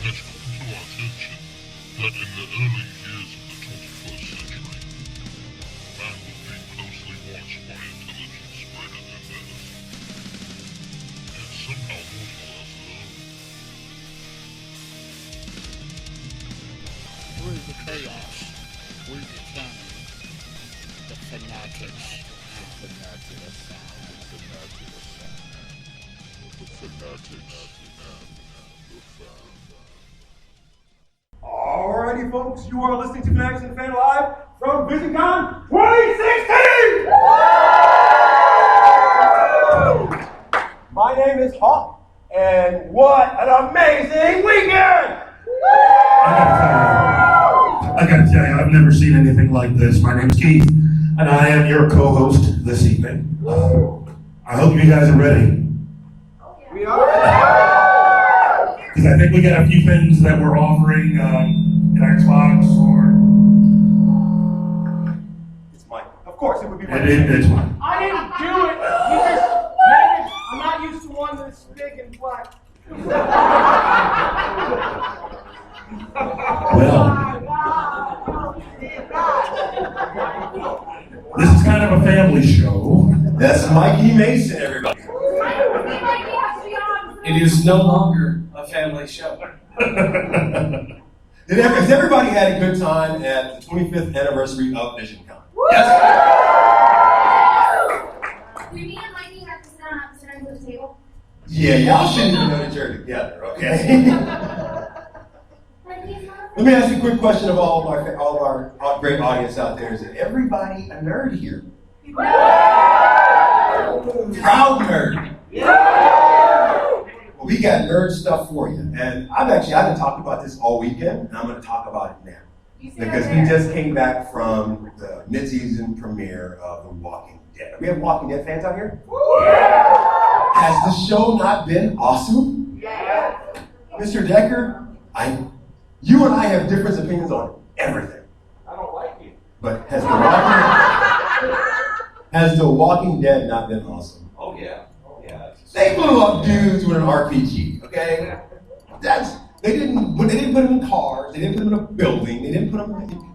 that in the early years of the 21st century, man was being closely watched by intelligence greater than theirs. It somehow mortal us though. Through the chaos, we become the fanatics. The fanatics. Alrighty, folks, you are listening to Fanatics and Fan Live from vconn 2016! My name is Hawk, and what an amazing weekend! I gotta tell you, I've never seen anything like this. My name's Keith, and I am your co-host this evening. I hope you guys are ready. We are. Because I think we got a few things that we're offering in Xbox or... It's Mike. Of course, it would be Mike. It's mine. I didn't do it. You just managed. I'm not used to one that's big and black. Well, this is kind of a family show. That's Mikey Mason, everybody. It is no longer a family show. Has everybody had a good time at the 25th anniversary of vconn? Yes. Do me and Mikey have to sit under the table? Yeah, y'all shouldn't even know that you're together, okay? Let me ask you a quick question of all of our great audience out there. Is everybody a nerd here? Proud nerd. Well, we got nerd stuff for you. And I've been talking about this all weekend, and I'm going to talk about it now. Because we just came back from the mid-season premiere of The Walking Dead. We have Walking Dead fans out here? Has the show not been awesome? Yeah. Mr. Decker, you and I have different opinions on everything. I don't like you. But has The Walking Dead not been awesome? Oh yeah. Oh yeah. They blew up dudes with an RPG, okay? They didn't put them in cars, they didn't put them in a building,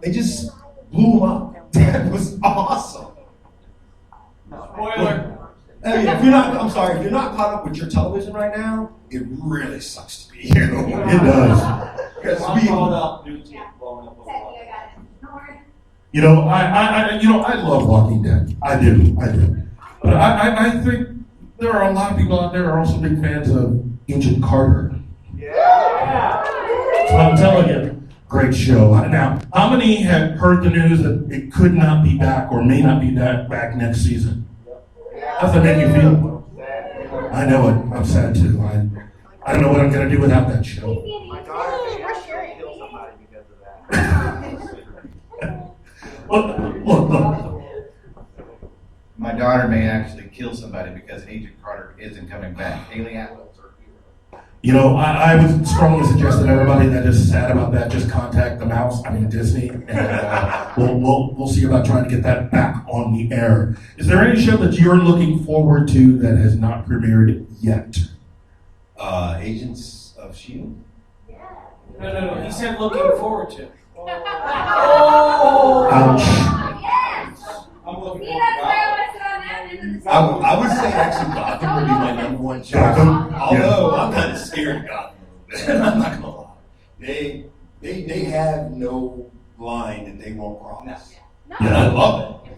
they just blew them up. That was awesome. Spoiler. I mean, if you're not caught up with your television right now, it really sucks to be you. It does. Because I'm blowing up. Dude, blowing up. You know, I love Walking Dead. I do. But I think there are a lot of people out there who are also big fans of Agent Carter. Yeah. So I'm telling you, great show. Now, how many have heard the news that it could not be back or may not be back next season? How's that make you feel? I know it. I'm sad too. I don't know what I'm going to do without that show. My daughter may actually kill somebody because of that. Look. My daughter may actually kill somebody because Agent Carter isn't coming back. Haley Atwell's her hero. You know, I would strongly suggest that everybody that is sad about that just contact Disney, and we'll see about trying to get that back on the air. Is there any show that you're looking forward to that has not premiered yet? Agents of S.H.I.E.L.D. No. He said looking forward to. Oh! Ouch. Yes! I'm looking See, forward that's to why I that. want to sit on that end of the I would say actually Gotham would be my number one choice. Gotham? Although I'm kind of scared of Gotham. I'm not gonna lie. They have no line that they won't cross. No. And I love it.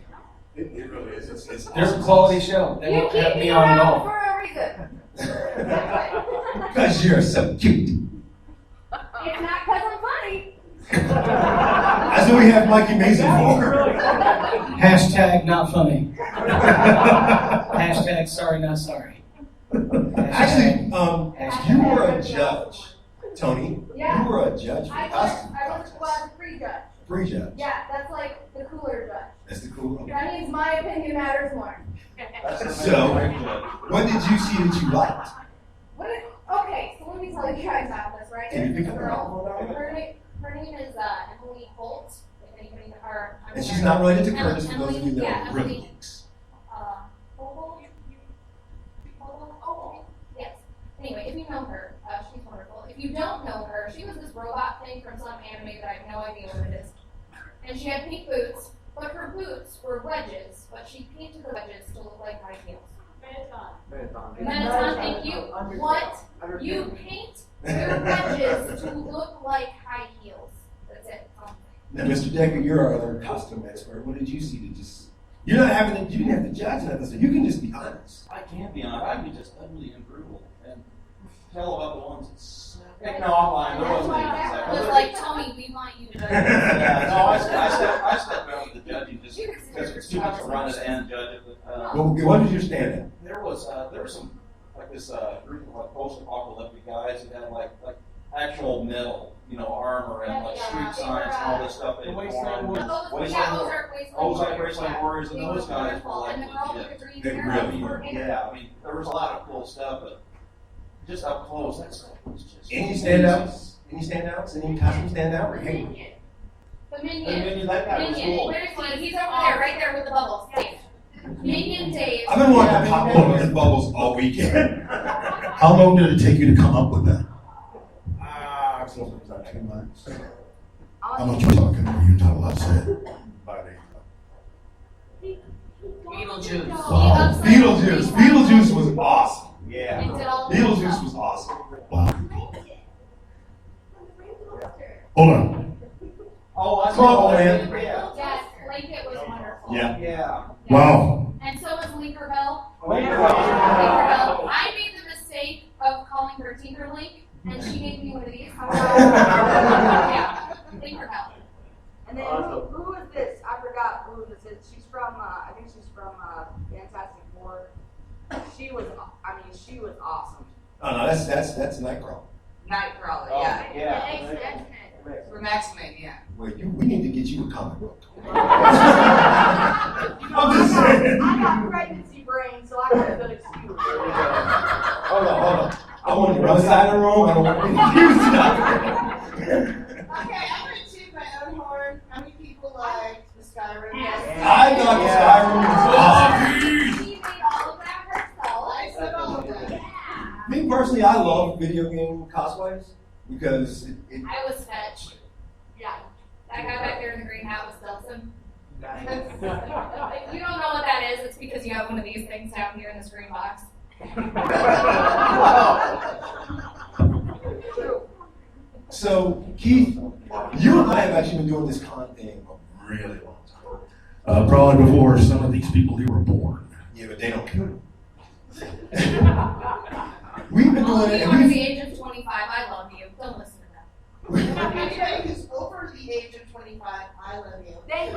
It really is. It's There's a awesome. quality show. They You won't keep have me me on at around all. for a reason. Because you're so cute. It's not because I'm funny. That's what we have Mikey Mason for. Hashtag not funny. Hashtag sorry not sorry. Actually, you were a judge, Tony. Yeah. You were a judge for I costume was contest. a pre-judge. Pre-judge. Yeah, that's like the cooler judge. That's the cool one. That means my opinion matters more. So, what did you see that you liked? Okay, so let me tell you guys about this, right? Can you There's pick a up girl. the Her name is Emily Holt. If anybody, And she's not related to Curtis, for those of you that yeah, are really Emily. geeks. Yes. Anyway, if you know her, she's wonderful. If you don't know her, she was no idea what it is. And she had pink boots, but her boots were wedges, but she painted the wedges to look like high heels. Marathon, thank you. What? You paint your wedges to look like high heels. That's it. Now, Mr. Decker, you're our other costume expert. What did you see to just? You're not having to. You didn't have to judge nothing, so you can just be honest. I can't be honest. I'd be just ugly and brutal and tell about the ones that suck. No, I'm lying. There wasn't any. It was like, Tony, we want you to judge. Yeah, no, I stepped out of the judging just because it's too much to run it and judge it. What did you stand at? There was some like this group of like post-apocalyptic guys who had like actual metal, armor and like street signs and all this stuff. The Wasteland Warriors and those guys were like legit. They really were. Yeah, I mean there was a lot of cool stuff, but just up close, that stuff was just. Any standouts? Any standouts? Any costume standout? Or hey, The Minion. That guy was cool. Where is he? He's over there, right there with the bubbles. Dave. Minion Dave. I've been wanting to pop bubbles and bubbles all weekend. How long did it take you to come up with that? I'm supposed to start 2 months. How much you talking? You're not allowed to say it. Beetlejuice. Wow. Beetlejuice was awesome. Yeah. Beetlejuice was awesome. Wow. Hold on. Oh, I Come on, saw man. Yeah. Yes, Blanket was wonderful. Yeah. Yeah. Wow. And so was Tinkerbell. Tinkerbell. I made the mistake of calling her Tinkerlink, and she gave me one of these. Yeah, Tinkerbell. And then who is this? I forgot who this is. She's from, I think she's from Fantastic Four. She was awesome. Oh no, that's Nightcrawler. Nightcrawler, Oh, yeah. yeah. From X-Men, yeah. Wait, we need to get you a comic book. I'm just saying. I got pregnancy brain, so I got a good excuse. Hold on. I want to run side of the room. I don't want to be confused. Okay, I'm going to toot my own horn. How many people like the Skyrim? Yes. I thought the Skyrim was awesome. She made all of that herself. I said all of them. Me personally, I love video game cosplays because it I was fetched. Yeah. That guy back there in the green hat was Delson. If you don't know what that is, it's because you have one of these things down here in this green box. So, Keith, you and I have actually been doing this con thing a really long time. Probably before some of these people here were born. Yeah, but they don't care. We've been All doing of it, you and under the we've, age of 25, I love you. Don't listen to them. Anybody who's over the age of 25, I love you. Thank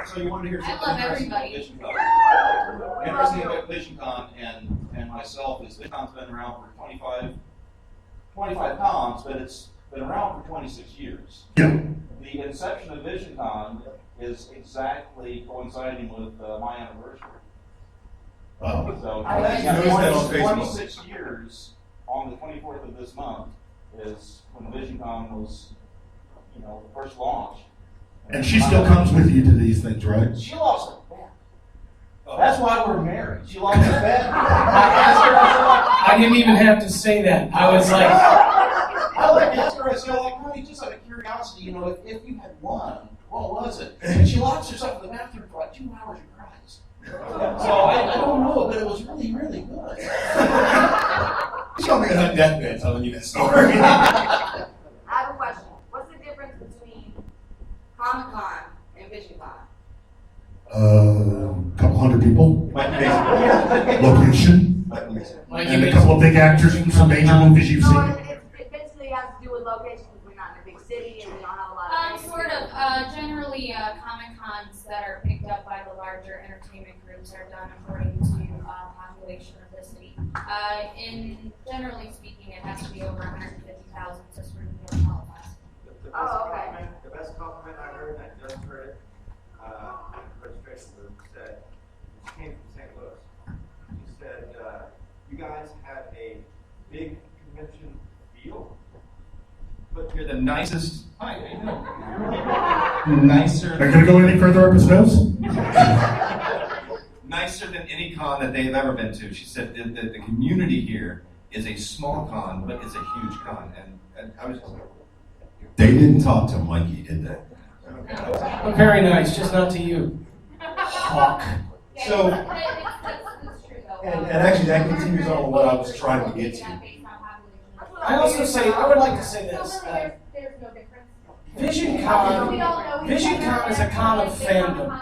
So you wanted to hear I something love interesting about everybody. VisionCon? Interesting about VisionCon and myself is VisionCon's been around for 25 cons, but it's been around for 26 years. Yeah. The inception of VisionCon is exactly coinciding with my anniversary. Wow. So I noticed that on Facebook. 26 years on the 24th of this month is when VisionCon was, first launched. And she still comes with you to these things, right? She loves it. That's why we're married. She loves it bad. I asked her, I didn't even have to say that. I was like, I asked her, I said, honey, just out of curiosity, if you had won, what was it? And she locks herself in the bathroom for like 2 hours and cries. So I don't know, but it was really, really good. she's gonna be on her deathbed telling you that story. I have a question. What's the difference between Comic-Con and VisionCon? Couple hundred people, location, and a couple of big actors from some major movies you've So seen. it basically has to do with location because we're not in a big city and we don't have a lot of Sort of. Generally, Comic-Cons that are picked up by the larger entertainment groups are done according to population of the city. Generally speaking, it has to be over 150,000 to sort of qualify. The best compliment I heard, and I just heard it, registration group said, she came from St. Louis. She said, you guys have a big convention feel, But you're the nicest. Hi, how you doing? Nicer. Are you gonna go any further up his nose? Nicer than any con that they've ever been to. She said that the community here is a small con, but it's a huge con. And I was just like, They didn't talk to Mikey, did they? I'm very nice, just not to you. Hawk. So, That's true though. and actually that continues on what I was trying to get to. I also say, I would like to say this. There's no difference. VisionCon is a con of fandom.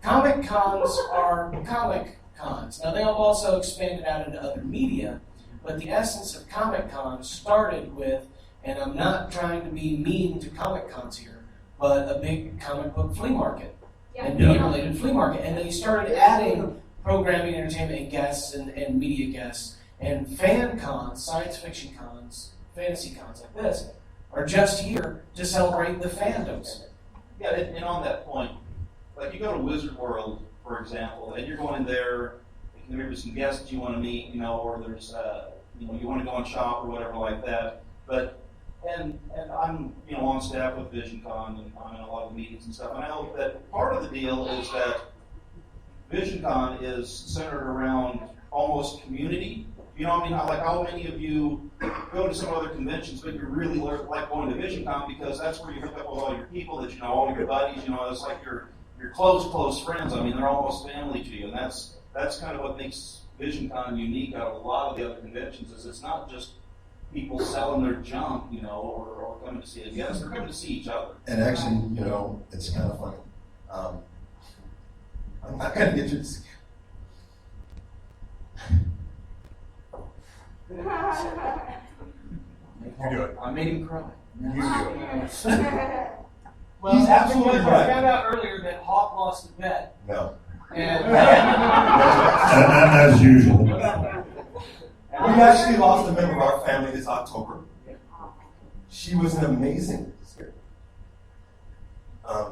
Comic cons are comic cons. Now they have also expanded out into other media, but the essence of Comic Con started with, and I'm not trying to be mean to Comic Cons here, but a big comic book flea market and media-related flea market, and they started adding programming, entertainment, and guests and media guests, and fan cons, science fiction cons, fantasy cons like this are just here to celebrate the fandoms. Yeah, and on that point, like you go to Wizard World, for example, and you're going there, there may be some guests you want to meet, or there's, you want to go and shop or whatever like that. But, and I'm, on staff with VisionCon and I'm in a lot of meetings and stuff, and I know that part of the deal is that VisionCon is centered around almost community. You know what I mean? Like how many of you go to some other conventions, but you really like going to VisionCon because that's where you hook up with all your people that you know, all your buddies. It's like your close friends. I mean, they're almost family to you, and that's kind of what makes VisionCon unique out of a lot of the other conventions. Is it's not just people selling their junk, or coming to see a guest. They're coming to see each other. And actually, it's kind of funny. I'm not going to get you to see. You do it. I made him cry. You do it. Well, He's absolutely I right. found out earlier that Hawk lost the bet. No. And As usual. We actually lost a member of our family this October. She was an amazing spirit.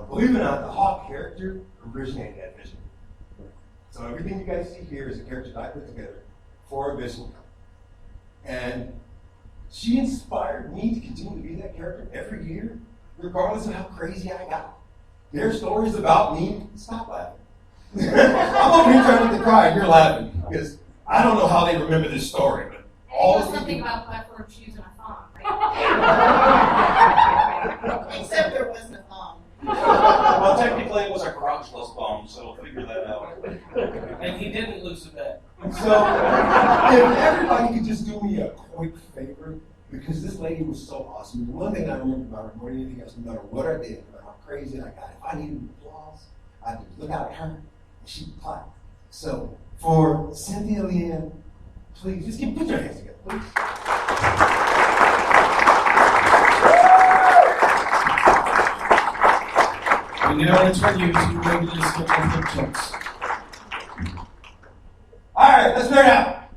Believe it or not, the Hawk character originated at Vision. So everything you guys see here is a character that I put together for a Vision. And she inspired me to continue to be that character every year, regardless of how crazy I got. There are stories about me. Stop laughing. I'm over here trying not to cry, and you're laughing because I don't know how they remember this story, but all was of something you. about platform shoes and a thong, right? Except there wasn't a thong. Well, technically it was a crotchless thong, so we'll figure that out. and he didn't lose the bet. So, if everybody could just do me a quick favor, because this lady was so awesome. The one thing I remember about her more than anything else, no matter what I did, no matter how crazy I got, if I needed applause, I could look out at her and she'd clap. So, for Cynthia Leanne, please, just put your hands together, please. We know it's for you to maybe just get some pictures. All right, let's nerd out.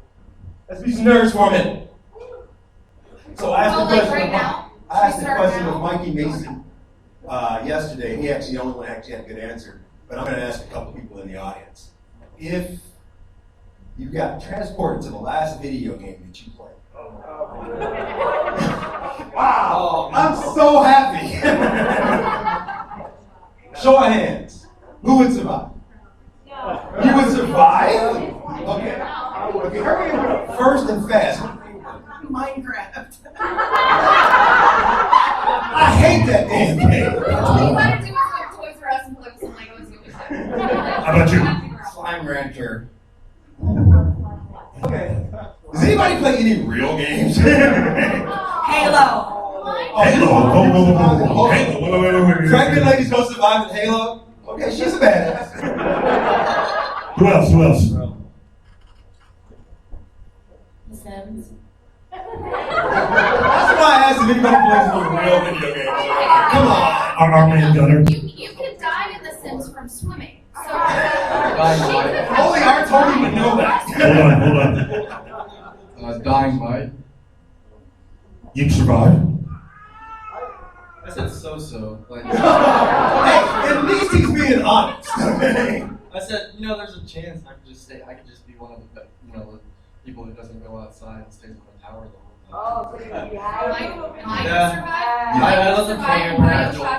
Let's be some nerds for a minute. So I asked the question of Mikey Mason yesterday, and he actually the only one actually had a good answer. But I'm going to ask a couple people in the audience. If you got transported to the last video game that you played. Wow, I'm so happy. Show of hands. Who would survive? You would survive? Okay. Hurry up. First and fast. Minecraft. I hate that damn game. All you gotta do is go to Toys R Us and play with some Legos. You'll be fine. How about you? Slime Rancher. Okay. Does anybody play any real games? Halo. Halo. Wait. Pregnant ladies don't survive in Halo? Okay, she's a badass. Who else? The Sims. That's why I asked if anybody plays any real video games. Come on. Our man Gunner. You could die in The Sims from swimming. So Only our Tony would know that. Hold on. Dying by. You'd survive. I said so. Like, Hey, at least he's being honest. I said, there's a chance I could just be one of the, the people who doesn't go outside and stays on the tower the whole time. Oh, so you Mike have could survive. I wasn't playing Bioshock